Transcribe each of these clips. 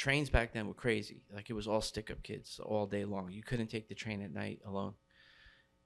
trains back then were crazy. Like it was all stick-up kids all day long. You couldn't take the train at night alone.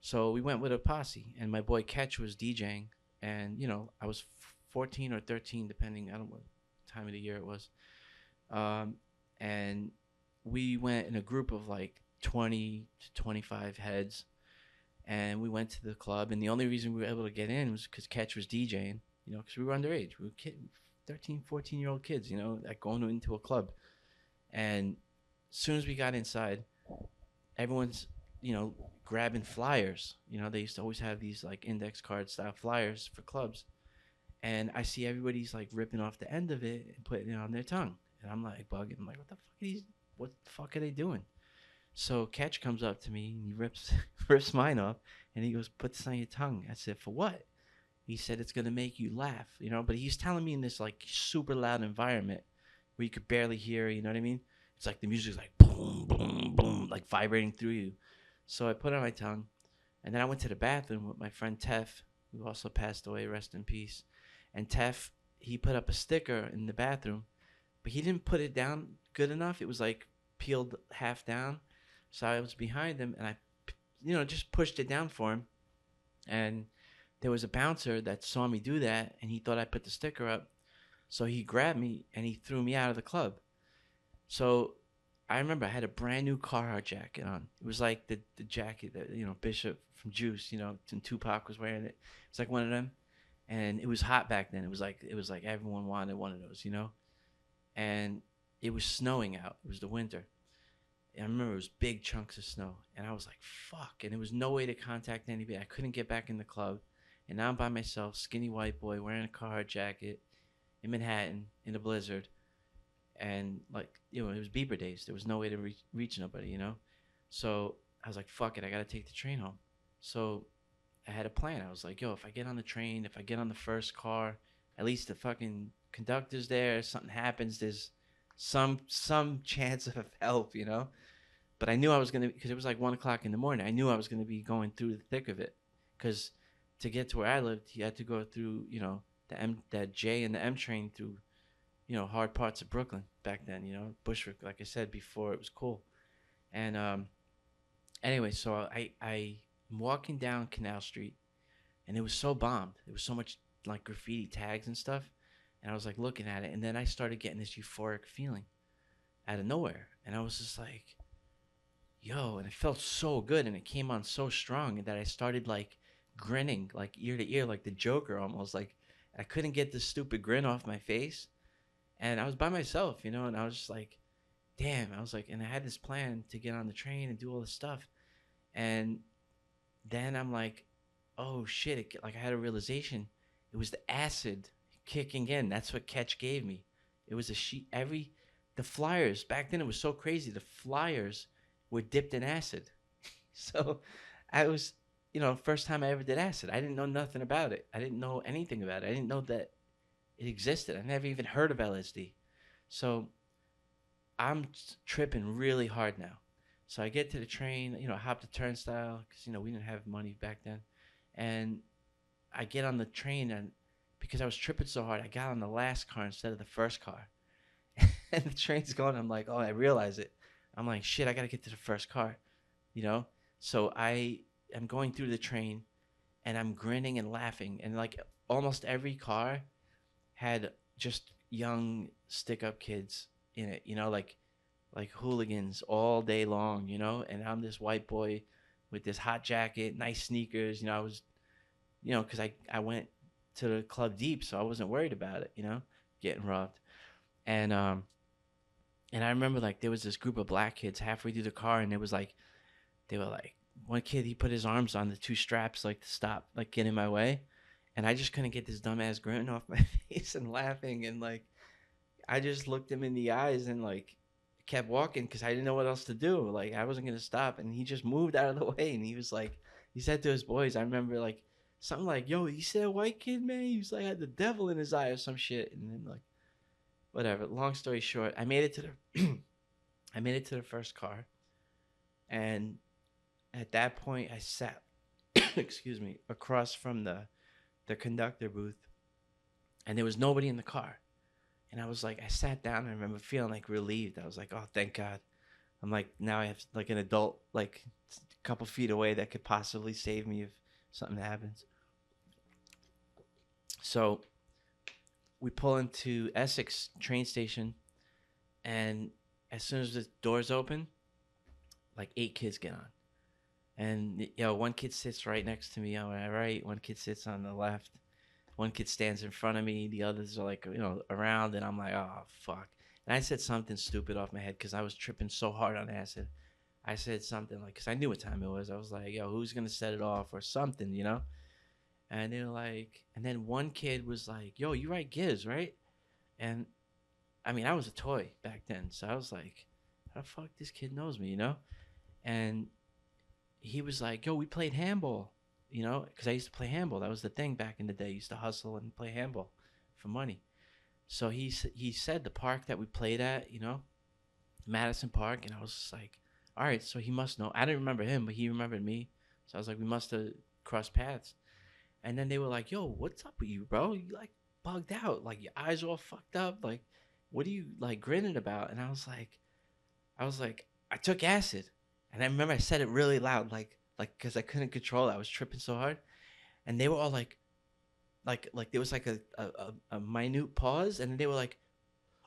So we went with a posse, and my boy Catch was DJing, and I was 14 or 13, depending. I don't know what time of the year it was. Um, and we went in a group of like 20 to 25 heads, and we went to the club. And the only reason we were able to get in was because Catch was DJing. Because we were underage. We were 13, 14-year-old kids. Like going into a club. And as soon as we got inside, everyone's grabbing flyers. They used to always have these like index card style flyers for clubs, and I see everybody's like ripping off the end of it and putting it on their tongue, and I'm like bugging. I'm like, what the fuck are they doing? So Catch comes up to me and he rips rips mine off, and he goes, "Put this on your tongue." I said, "For what?" He said, "It's gonna make you laugh," But he's telling me in this like super loud environment where you could barely hear. You know what I mean? It's like the music's like boom, boom, boom, like vibrating through you. So I put it on my tongue, and then I went to the bathroom with my friend Tef, who also passed away, rest in peace. And Tef, he put up a sticker in the bathroom, but he didn't put it down good enough. It was like peeled half down. So I was behind him, and I, just pushed it down for him. And there was a bouncer that saw me do that, and he thought I put the sticker up. So he grabbed me, and he threw me out of the club. So I remember I had a brand new Carhartt jacket on. It was like the jacket that Bishop from Juice, and Tupac was wearing it. It's like one of them, and it was hot back then. It was like everyone wanted one of those. And it was snowing out. It was the winter. And I remember it was big chunks of snow, and I was like, "Fuck!" And there was no way to contact anybody. I couldn't get back in the club, and now I'm by myself, skinny white boy wearing a Carhartt jacket in Manhattan in a blizzard. And like it was beeper days. There was no way to reach nobody. So I was like, fuck it, I gotta take the train home. So I had a plan. I was like, yo, if I get on the train, if I get on the first car, at least the fucking conductor's there. If something happens, there's some chance of help. But I knew I was gonna, because it was like 1 o'clock in the morning. I knew I was gonna be going through the thick of it, because to get to where I lived, you had to go through that J and the M train through hard parts of Brooklyn back then, Bushwick, like I said before, it was cool. And anyway, so I'm walking down Canal Street, and it was so bombed. There was so much like graffiti tags and stuff. And I was like looking at it, and then I started getting this euphoric feeling out of nowhere. And I was just like, yo, and it felt so good, and it came on so strong that I started like grinning, like ear to ear, like the Joker almost. Like I couldn't get this stupid grin off my face. And I was by myself, and I was just like, damn. I was like, and I had this plan to get on the train and do all this stuff. And then I'm like, oh shit. Like I had a realization. It was the acid kicking in. That's what Catch gave me. It was a sheet. The flyers, back then it was so crazy. The flyers were dipped in acid. So I was, first time I ever did acid. I didn't know nothing about it. I didn't know anything about it. I didn't know that it existed. I never even heard of LSD. So I'm tripping really hard now. So I get to the train, hop the turnstile, because, we didn't have money back then. And I get on the train, and because I was tripping so hard, I got on the last car instead of the first car. And the train's going. I'm like, oh, I realize it. I'm like, shit, I got to get to the first car. So I am going through the train, and I'm grinning and laughing. And like almost every car had just young stick-up kids in it, like hooligans all day long, and I'm this white boy with this hot jacket, nice sneakers. I was, because I went to the club deep, so I wasn't worried about it, getting robbed. And I remember like there was this group of black kids halfway through the car, and they were like, one kid, he put his arms on the two straps like to stop, like get in my way. And I just couldn't get this dumbass grin off my face and laughing. And like, I just looked him in the eyes and like kept walking because I didn't know what else to do. Like, I wasn't going to stop. And he just moved out of the way. And he was like, he said to his boys, I remember like something like, yo, you see that white kid, man? He was like, had the devil in his eye or some shit. And then like, whatever. Long story short, I made it to the, I made it to the first car. And at that point, I sat, excuse me, across from the conductor booth, and there was nobody in the car. And I was like, I sat down and I remember feeling like relieved. I was like, oh, thank God. I'm like, now I have like an adult, like a couple feet away that could possibly save me if something happens. So we pull into Essex train station, and as soon as the doors open, like 8 kids get on. And one kid sits right next to me on my right, one kid sits on the left, one kid stands in front of me, the others are like, around, and I'm like, oh fuck. And I said something stupid off my head because I was tripping so hard on acid. I said something like, because I knew what time it was. I was like, yo, who's gonna set it off or something. And they were like, and then one kid was like, yo, you write GIZ, right? And I mean, I was a toy back then, so I was like, how the fuck this kid knows me? And he was like, yo, we played handball, because I used to play handball. That was the thing back in the day. I used to hustle and play handball for money. So he said the park that we played at, Madison Park, and I was just like, all right, so he must know. I didn't remember him, but he remembered me. So I was like, we must have crossed paths. And then they were like, yo, what's up with you, bro? You like bugged out. Like your eyes all fucked up. Like, what are you like grinning about? And I was like, I took acid. And I remember I said it really loud, like, because I couldn't control it. I was tripping so hard. And they were all like there was like a minute pause. And then they were like,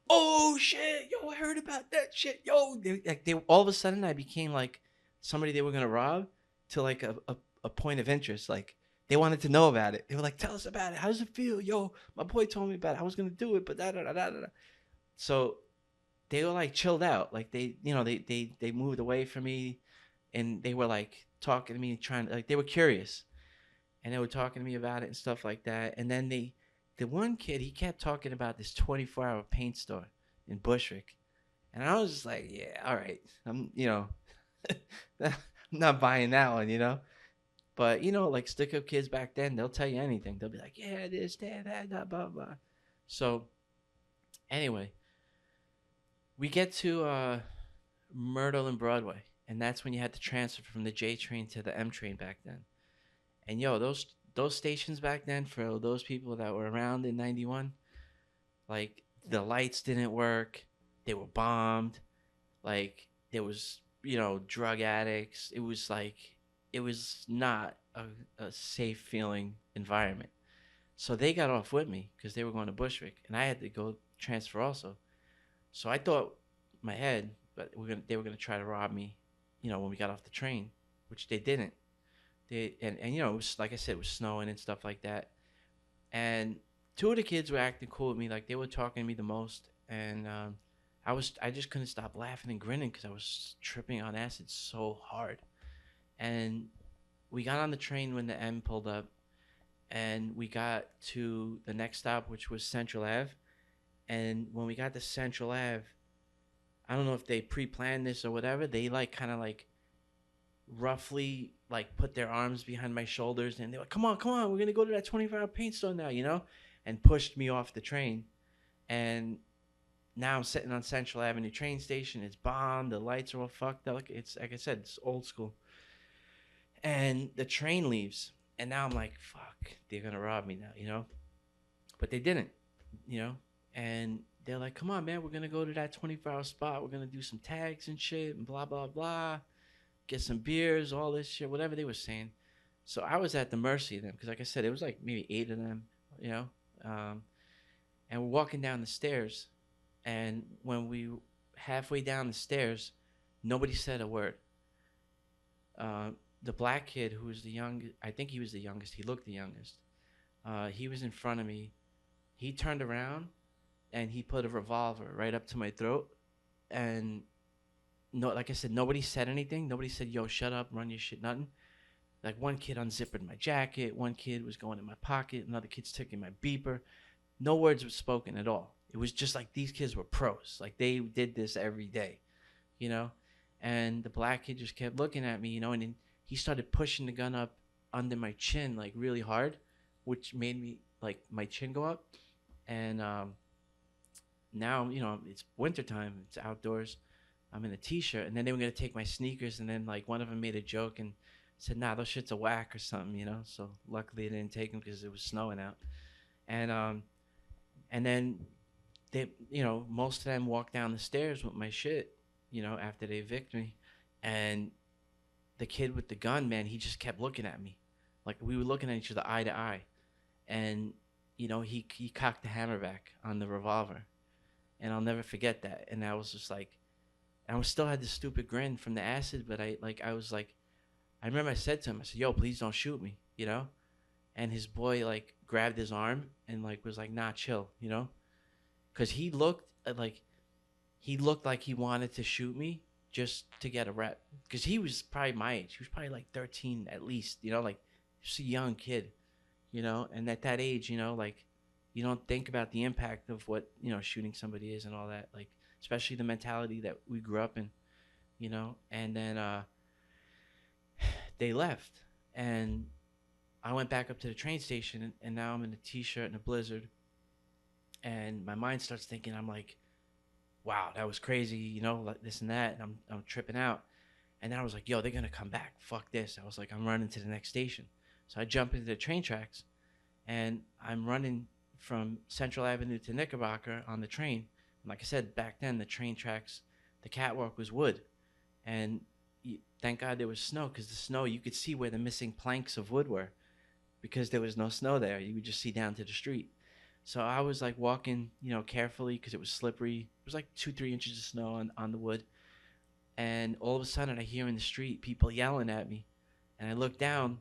oh shit, yo, I heard about that shit. Yo, they all of a sudden I became like somebody they were going to rob to like a point of interest. Like, they wanted to know about it. They were like, tell us about it. How does it feel? Yo, my boy told me about it. I was going to do it, but da da da da da. So they were like chilled out. Like they moved away from me, and they were like talking to me, trying to, like, they were curious, and they were talking to me about it and stuff like that. And then the one kid, he kept talking about this 24-hour paint store in Bushwick, and I was just like, yeah, all right, I'm not buying that one. But like stick-up kids back then, they'll tell you anything. They'll be like, yeah, this, that, blah blah. So anyway, we get to Myrtle and Broadway, and that's when you had to transfer from the J train to the M train back then. And those stations back then, for those people that were around in '91, like the lights didn't work, they were bombed, like there was drug addicts. It was not a safe feeling environment. So they got off with me because they were going to Bushwick, and I had to go transfer also. So I thought in my head, but they were gonna try to rob me, when we got off the train, which they didn't. And it was, like I said, it was snowing and stuff like that. And two of the kids were acting cool with me, like they were talking to me the most, and I just couldn't stop laughing and grinning because I was tripping on acid so hard. And we got on the train when the M pulled up, and we got to the next stop, which was Central Ave. And when we got to Central Ave, I don't know if they pre-planned this or whatever. They like kind of like roughly like put their arms behind my shoulders, and they were like, come on, we're gonna go to that 24-hour paint store now, and pushed me off the train. And now I'm sitting on Central Avenue train station. It's bombed. The lights are all fucked up. It's like I said, it's old school. And the train leaves, and now I'm like, fuck, they're gonna rob me now. But they didn't, you know. And they're like, come on, man, we're gonna go to that 24-hour spot. We're gonna do some tags and shit and blah blah blah. Get some beers, all this shit, whatever they were saying. So I was at the mercy of them because, like I said, it was like maybe 8 of them, you know. And we're walking down the stairs, and when we halfway down the stairs, nobody said a word. The black kid, who was the youngest, I think he was the youngest. He looked the youngest. He was in front of me. He turned around, and he put a revolver right up to my throat. And no, like I said, nobody said anything. Nobody said, "Yo, shut up, run your shit," nothing. Like one kid unzippered my jacket. One kid was going in my pocket. Another kid's taking my beeper. No words were spoken at all. It was just like these kids were pros. Like they did this every day, you know. And the black kid just kept looking at me, and then he started pushing the gun up under my chin like really hard, which made me like my chin go up. And now it's wintertime. It's outdoors. I'm in a t-shirt, and then they were gonna take my sneakers, and then like one of them made a joke and said, "Nah, those shits are whack" or something. So luckily I didn't take them because it was snowing out. And then they, most of them walk down the stairs with my shit, after they evict me. And the kid with the gun, man, he just kept looking at me. Like we were looking at each other eye to eye. And, he cocked the hammer back on the revolver. And I'll never forget that. And I was just like, I was still had this stupid grin from the acid, but I was like, I remember I said to him, I said, yo, please don't shoot me, And his boy like grabbed his arm and like was like, nah, chill, because he looked like he wanted to shoot me just to get a rep. Because he was probably my age. He was probably like 13 at least, like just a young kid, And at that age, like you don't think about the impact of what, shooting somebody is and all that. Like, especially the mentality that we grew up in, And then they left. And I went back up to the train station, and now I'm in a t-shirt and a blizzard. And my mind starts thinking, I'm like, wow, that was crazy, like this and that. And I'm tripping out. And then I was like, yo, they're going to come back. Fuck this. I was like, I'm running to the next station. So I jump into the train tracks, and I'm running from Central Avenue to Knickerbocker on the train. And like I said, back then, the train tracks, the catwalk was wood. And thank God there was snow, because the snow, you could see where the missing planks of wood were, because there was no snow there. You would just see down to the street. So I was like walking, carefully, because it was slippery. It was like 2-3 inches of snow on the wood. And all of a sudden I hear in the street people yelling at me. And I look down,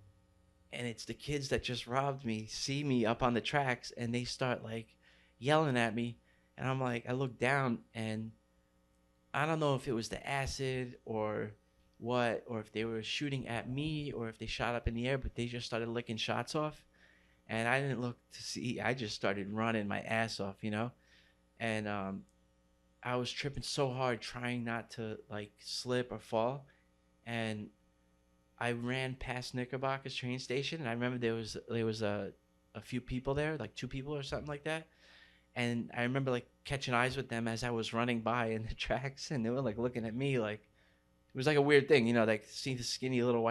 and it's the kids that just robbed me, see me up on the tracks, and they start like yelling at me. And I'm like, I look down, and I don't know if it was the acid or what, or if they were shooting at me, or if they shot up in the air, but they just started licking shots off. And I didn't look to see. I just started running my ass off, And I was tripping so hard, trying not to like slip or fall. And I ran past Knickerbocker's train station, and I remember there was a few people there, like 2 people or something like that. And I remember like catching eyes with them as I was running by in the tracks, and they were like looking at me like it was like a weird thing, like see the skinny little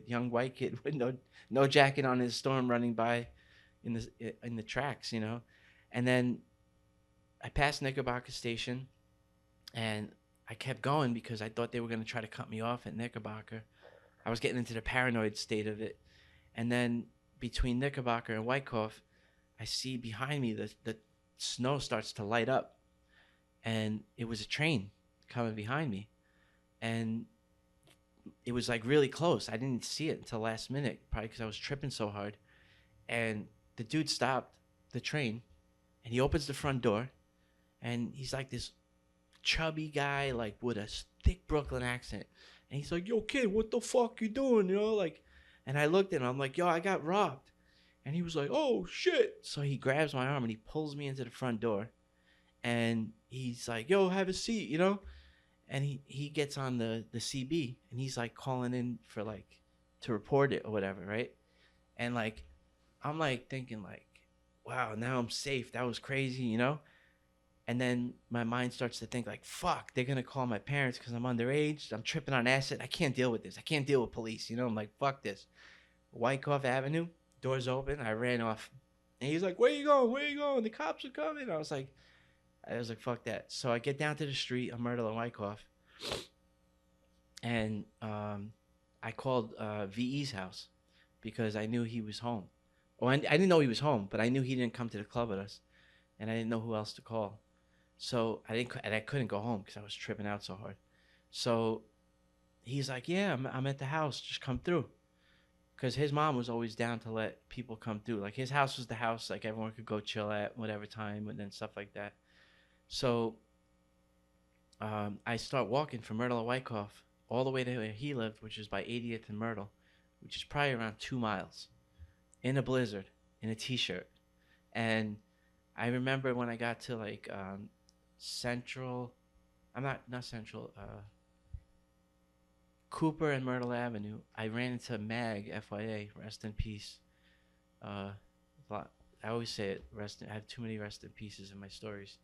young white kid with no jacket on his storm running by in the tracks, And then I passed Knickerbocker station, and I kept going because I thought they were going to try to cut me off at Knickerbocker. I was getting into the paranoid state of it. And then between Knickerbocker and Wyckoff, I see behind me the snow starts to light up. And it was a train coming behind me. And it was like really close. I didn't see it until last minute, probably because I was tripping so hard. And the dude stopped the train, and he opens the front door, and he's like this chubby guy, like with a thick Brooklyn accent. And he's like, yo, kid, what the fuck you doing? Like, and I looked at him, I'm like, yo, I got robbed. And he was like, oh, shit. So he grabs my arm and he pulls me into the front door. And he's like, yo, have a seat, And he gets on the CB, and he's like calling in for like to report it or whatever, right? And like, I'm like thinking like, wow, now I'm safe. That was crazy, And then my mind starts to think like, fuck, they're going to call my parents because I'm underage. I'm tripping on acid. I can't deal with this. I can't deal with police. I'm like, fuck this. Wyckoff Avenue, doors open. I ran off. And he's like, where you going? Where you going? The cops are coming. I was like, fuck that. So I get down to the street on Myrtle and Wyckoff. And I called VE's house because I knew he was home. Well, I didn't know he was home, but I knew he didn't come to the club with us. And I didn't know who else to call. So I couldn't go home because I was tripping out so hard. So he's like, yeah, I'm at the house. Just come through. Because his mom was always down to let people come through. Like his house was the house like everyone could go chill at whatever time and then stuff like that. So I start walking from Myrtle and Wyckoff all the way to where he lived, which is by 80th and Myrtle, which is probably around 2 miles, in a blizzard, in a t-shirt. And I remember when I got to like Central, I'm not Central, Cooper and Myrtle Avenue, I ran into Mag, FYA, rest in peace. I always say it, I have too many rest in pieces in my stories.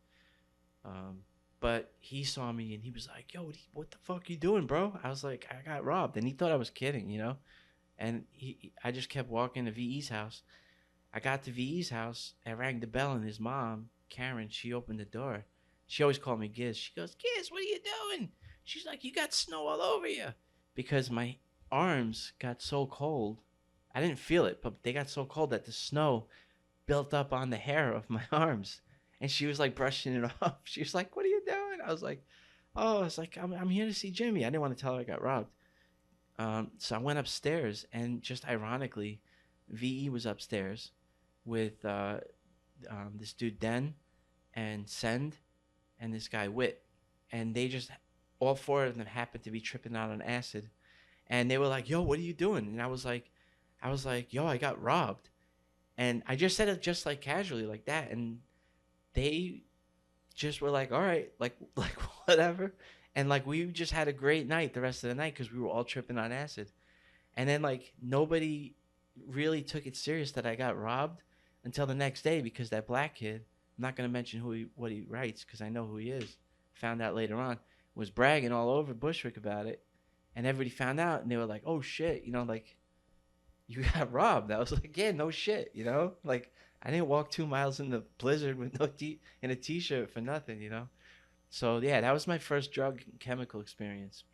But he saw me and he was like, yo, what the fuck you doing, bro? I was like, I got robbed. And he thought I was kidding, And I just kept walking to VE's house. I got to VE's house. I rang the bell, and his mom Karen, she opened the door. She always called me Giz. She goes, Giz, what are you doing? She's like, you got snow all over you. Because my arms got so cold. I didn't feel it, but they got so cold that the snow built up on the hair of my arms. And she was like brushing it off. She was like, what are you doing? I was like, oh, it's like, I'm here to see Jimmy. I didn't want to tell her I got robbed. So I went upstairs, and just ironically, VE was upstairs with this dude Den and Send and this guy Wit, and they just all four of them happened to be tripping out on acid, and they were like, "Yo, what are you doing?" And I was like, "Yo, I got robbed," and I just said it just like casually like that, and they just were like, "All right, like whatever," and like we just had a great night the rest of the night because we were all tripping on acid, and then like nobody really took it serious that I got robbed until the next day because that black kid, I'm not gonna mention what he writes because I know who he is. Found out later on, was bragging all over Bushwick about it, and everybody found out and they were like, "Oh shit," like you got robbed. I was like, "Yeah, no shit," like I didn't walk 2 miles in the blizzard with in a t-shirt for nothing. So yeah, that was my first drug and chemical experience.